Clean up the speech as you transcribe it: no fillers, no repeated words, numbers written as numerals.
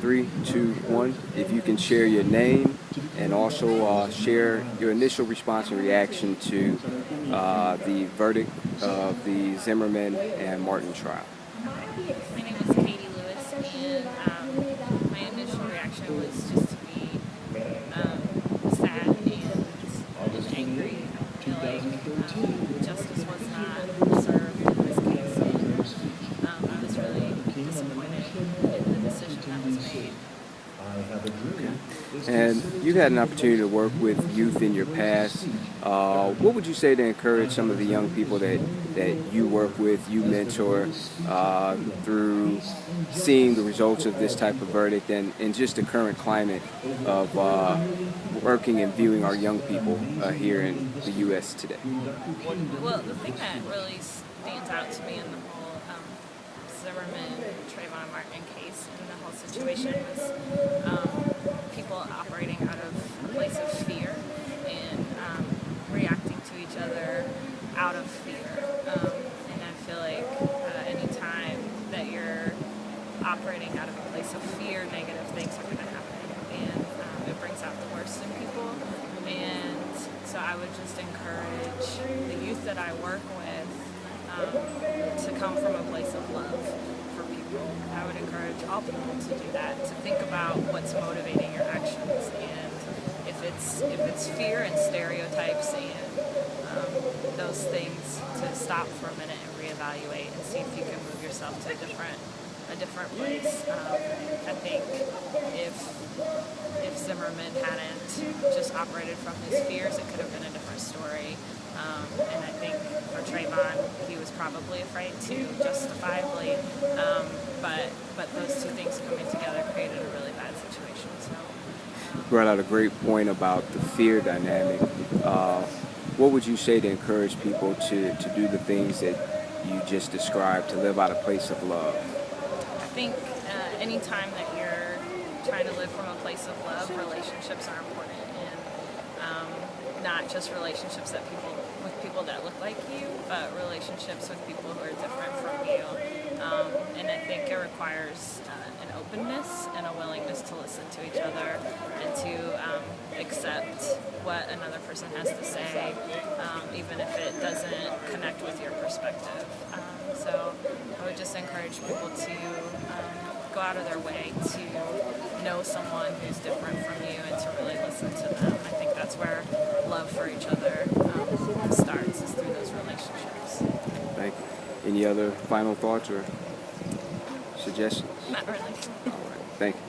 3, 2, 1. If you can share your name and also share your initial response and reaction to the verdict of the Zimmerman and Martin trial. Okay. My name is Katie Lewis, and my initial reaction was just to be sad and angry. I feel like justice was not served in this case, and I was really disappointed in the decision that was made. And you've had an opportunity to work with youth in your past. What would you say to encourage some of the young people that you work with, you mentor, through seeing the results of this type of verdict and just the current climate of working and viewing our young people here in the U.S. today? Well, the thing that really stands out to me in the whole Zimmerman, Trayvon Martin case and the whole situation was people operating out of a place of fear and reacting to each other out of fear. And I feel like any time that you're operating out of a place of fear, negative things are going to happen, and it brings out the worst in people. And so I would just encourage the youth that I work with to come from a place of love for people. I would encourage all people to do that, to think about what's motivating your actions, and if it's fear and stereotypes and those things, to stop for a minute and reevaluate and see if you can move yourself to a different place. I think if Zimmerman hadn't just operated from his fears, it could have been a different story. And I think for Trayvon, he was probably afraid too, justifiably. But those two things coming together created a really bad situation. So You brought out a great point about the fear dynamic. What would you say to encourage people to do the things that you just described, to live out a place of love? I think any time that you're trying to live from a place of love, relationships are important, and not just relationships with people that look like you, but relationships with people who are different from you. And I think it requires an openness and a willingness to listen to each other and to accept what another person has to say, even if it doesn't connect with your perspective. So I would just encourage people to go out of their way to know someone who's different from you and to really listen to them. I think that's where love for each other starts, is through those relationships. Thank you. Any other final thoughts or suggestions? Not really. All right. Thank you.